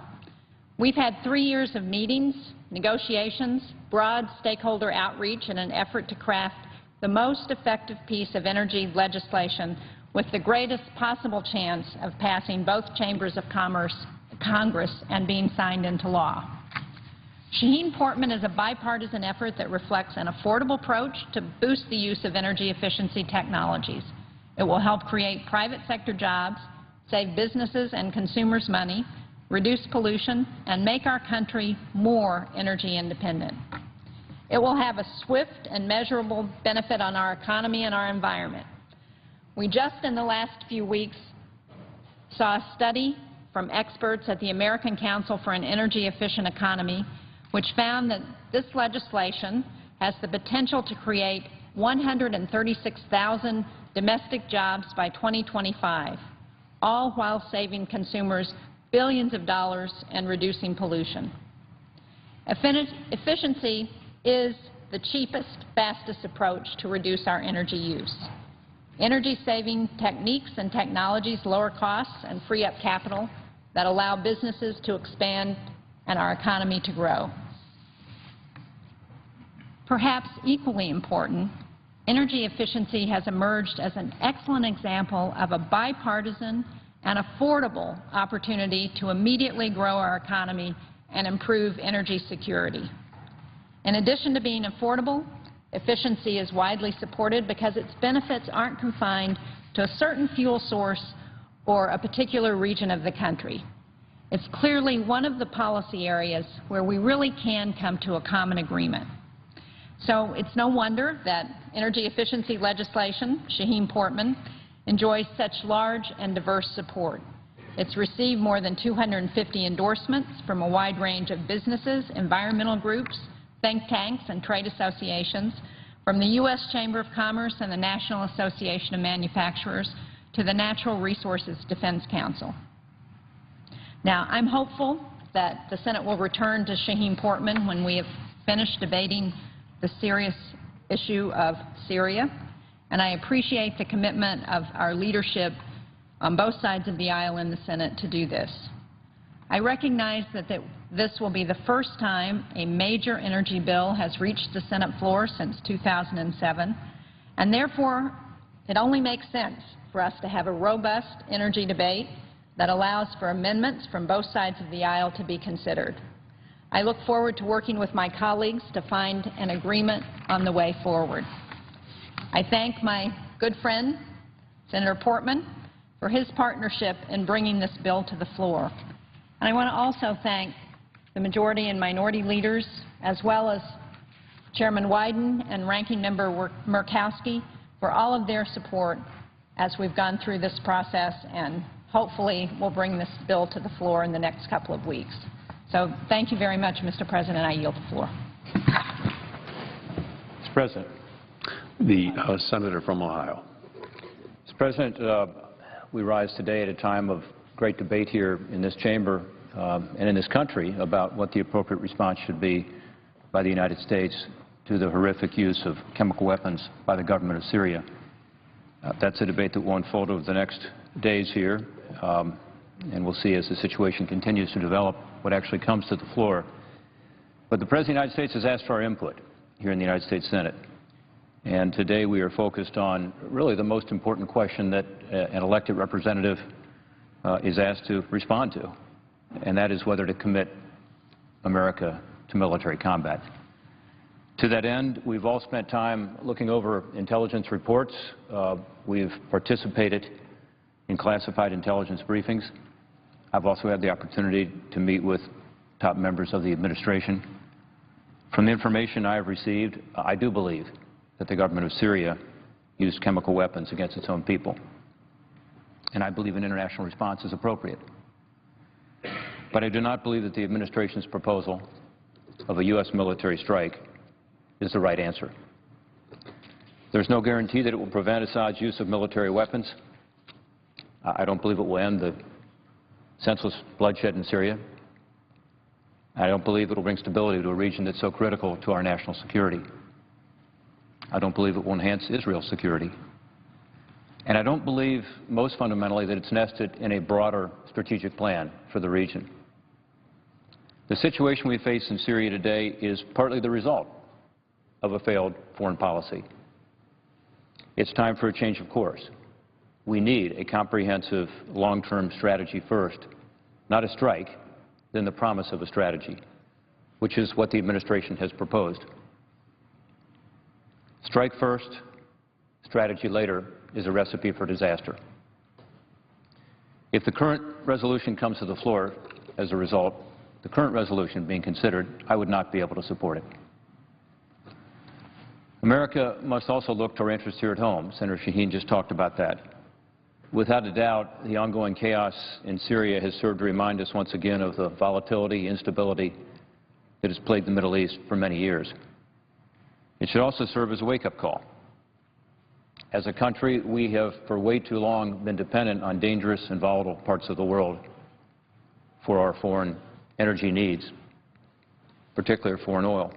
Speaker 6: We've had 3 years of meetings, negotiations, broad stakeholder outreach in an effort to craft the most effective piece of energy legislation with the greatest possible chance of passing both chambers of Congress and being signed into law. Shaheen-Portman is a bipartisan effort that reflects an affordable approach to boost the use of energy efficiency technologies. It will help create private sector jobs, save businesses and consumers money, reduce pollution, and make our country more energy independent. It will have a swift and measurable benefit on our economy and our environment. We just in the last few weeks saw a study from experts at the American Council for an Energy Efficient Economy which found that this legislation has the potential to create 136,000 domestic jobs by 2025, all while saving consumers billions of dollars and reducing pollution. Efficiency is the cheapest, fastest approach to reduce our energy use. Energy-saving techniques and technologies lower costs and free up capital that allow businesses to expand and our economy to grow. Perhaps equally important, energy efficiency has emerged as an excellent example of a bipartisan and affordable opportunity to immediately grow our economy and improve energy security. In addition to being affordable, efficiency is widely supported because its benefits aren't confined to a certain fuel source or a particular region of the country. It's clearly one of the policy areas where we really can come to a common agreement. So it's no wonder that energy efficiency legislation, Shaheen-Portman, enjoys such large and diverse support. It's received more than 250 endorsements from a wide range of businesses, environmental groups, think tanks, and trade associations, from the U.S. Chamber of Commerce and the National Association of Manufacturers to the Natural Resources Defense Council. Now, I'm hopeful that the Senate will return to Shaheen-Portman when we have finished debating the serious issue of Syria, and I appreciate the commitment of our leadership on both sides of the aisle in the Senate to do this. I recognize that this will be the first time a major energy bill has reached the Senate floor since 2007, and therefore it only makes sense for us to have a robust energy debate that allows for amendments from both sides of the aisle to be considered. I look forward to working with my colleagues to find an agreement on the way forward. I thank my good friend, Senator Portman, for his partnership in bringing this bill to the floor. And I want to also thank the majority and minority leaders, as well as Chairman Wyden and Ranking Member Murkowski, for all of their support as we've gone through this process, and hopefully we'll bring this bill to the floor in the next couple of weeks. So thank you very much, Mr. President. I yield the floor.
Speaker 10: Mr. President.
Speaker 7: The Senator from Ohio.
Speaker 10: Mr. President, we rise today at a time of great debate here in this chamber and in this country about what the appropriate response should be by the United States to the horrific use of chemical weapons by the government of Syria. That's a debate that will unfold over the next days here, and we'll see as the situation continues to develop what actually comes to the floor. But the President of the United States has asked for our input here in the United States Senate. And today we are focused on really the most important question that an elected representative is asked to respond to, and that is whether to commit America to military combat. To that end, we've all spent time looking over intelligence reports. We've participated in classified intelligence briefings. I've also had the opportunity to meet with top members of the administration. From the information I have received, I do believe that the government of Syria used chemical weapons against its own people. And I believe an international response is appropriate. But I do not believe that the administration's proposal of a U.S. military strike is the right answer. There's no guarantee that it will prevent Assad's use of military weapons. I don't believe it will end the senseless bloodshed in Syria. I don't believe it will bring stability to a region that's so critical to our national security. I don't believe it will enhance Israel's security. And I don't believe, most fundamentally, that it's nested in a broader strategic plan for the region. The situation we face in Syria today is partly the result of a failed foreign policy. It's time for a change of course. We need a comprehensive long-term strategy first, not a strike, then the promise of a strategy, which is what the administration has proposed. Strike first, strategy later is a recipe for disaster. If the current resolution comes to the floor as a result, the current resolution being considered, I would not be able to support it. America must also look to our interests here at home. Senator Shaheen just talked about that. Without a doubt, the ongoing chaos in Syria has served to remind us once again of the volatility, instability that has plagued the Middle East for many years. It should also serve as a wake-up call. As a country, we have for way too long been dependent on dangerous and volatile parts of the world for our foreign energy needs, particularly foreign oil.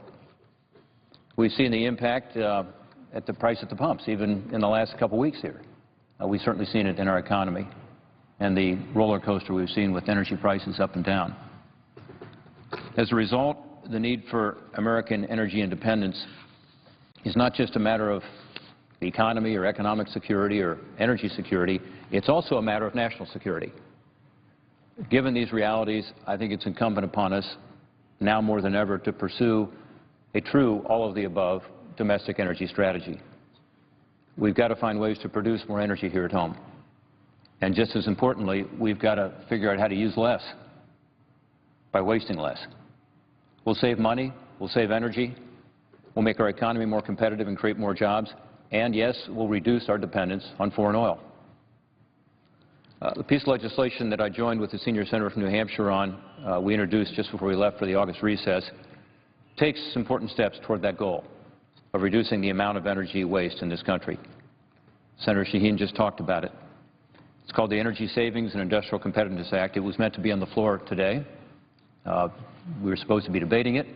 Speaker 10: We've seen the impact at the price at the pumps, even in the last couple weeks here. We've certainly seen it in our economy and the roller coaster we've seen with energy prices up and down. As a result, the need for American energy independence is not just a matter of the economy or economic security or energy security, it's also a matter of national security. Given these realities, I think it's incumbent upon us now more than ever to pursue a true all-of-the-above domestic energy strategy. We've got to find ways to produce more energy here at home. And just as importantly, we've got to figure out how to use less by wasting less. We'll save money, we'll save energy, we'll make our economy more competitive and create more jobs, and yes, we'll reduce our dependence on foreign oil. The piece of legislation that I joined with the senior senator from New Hampshire on, we introduced just before we left for the August recess, takes important steps toward that goal of reducing the amount of energy waste in this country. Senator Shaheen just talked about it. It's called the Energy Savings and Industrial Competitiveness Act. It was meant to be on the floor today. We were supposed to be debating it.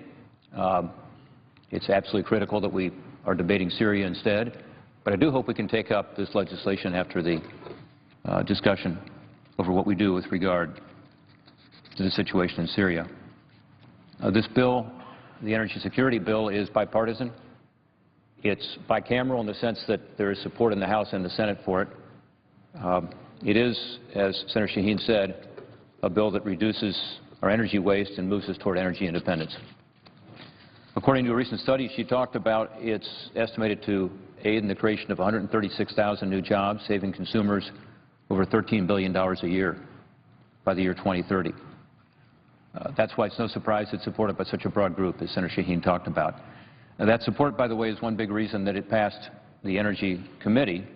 Speaker 10: It's absolutely critical that we are debating Syria instead. But I do hope we can take up this legislation after the discussion over what we do with regard to the situation in Syria. This bill, the Energy Security Bill, is bipartisan. It's bicameral in the sense that there is support in the House and the Senate for it. It is, as Senator Shaheen said, a bill that reduces our energy waste and moves us toward energy independence. According to a recent study she talked about, it's estimated to aid in the creation of 136,000 new jobs, saving consumers over $13 billion a year by the year 2030. That's why it's no surprise it's supported by such a broad group, as Senator Shaheen talked about. Now, that support, by the way, is one big reason that it passed the Energy Committee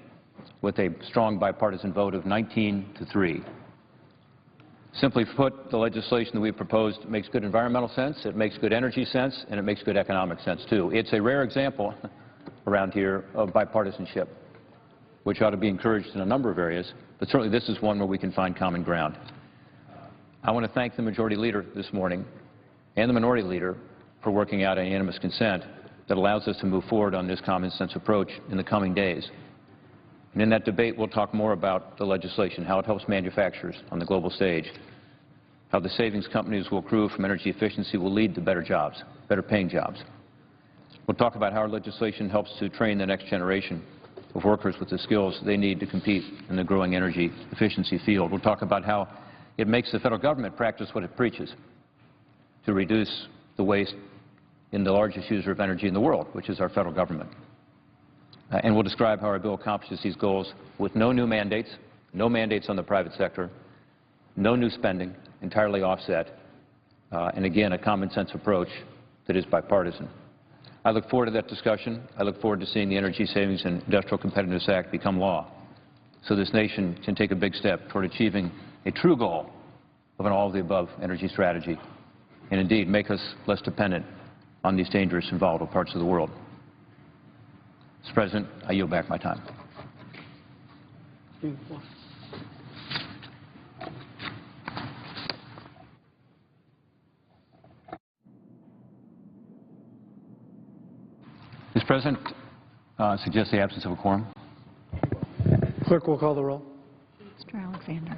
Speaker 10: with a strong bipartisan vote of 19-3. Simply put, the legislation that we've proposed makes good environmental sense, it makes good energy sense, and it makes good economic sense, too. It's a rare example around here of bipartisanship, which ought to be encouraged in a number of areas, but certainly this is one where we can find common ground. I want to thank the Majority Leader this morning and the Minority Leader for working out a unanimous consent that allows us to move forward on this common sense approach in the coming days. And in that debate, we'll talk more about the legislation, how it helps manufacturers on the global stage, how the savings companies will accrue from energy efficiency will lead to better jobs, better paying jobs. We'll talk about how our legislation helps to train the next generation of workers with the skills they need to compete in the growing energy efficiency field. We'll talk about how it makes the federal government practice what it preaches, to reduce the waste in the largest user of energy in the world, which is our federal government. And we'll describe how our bill accomplishes these goals with no new mandates, no mandates on the private sector, no new spending, entirely offset, and again, a common sense approach that is bipartisan. I look forward to that discussion. I look forward to seeing the Energy Savings and Industrial Competitiveness Act become law so this nation can take a big step toward achieving a true goal of an all-of-the-above energy strategy and indeed make us less dependent on these dangerous and volatile parts of the world. Mr. President, I yield back my time. Mr. President, suggest the absence of a quorum.
Speaker 11: Clerk will call the roll.
Speaker 12: Mr. Alexander.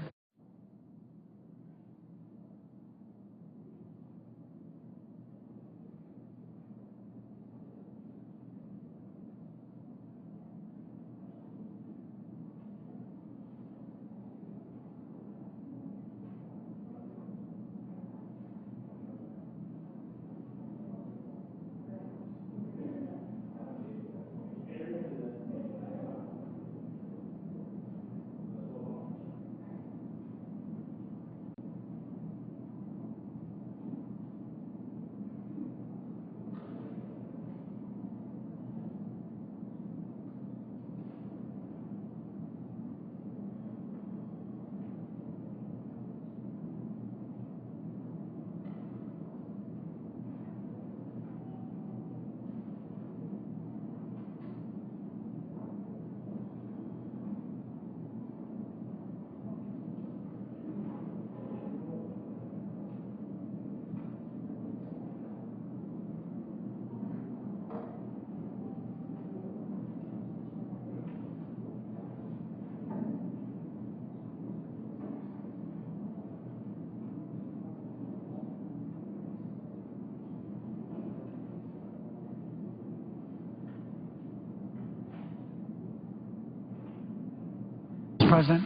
Speaker 5: President,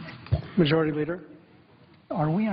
Speaker 11: Majority Leader.
Speaker 5: are we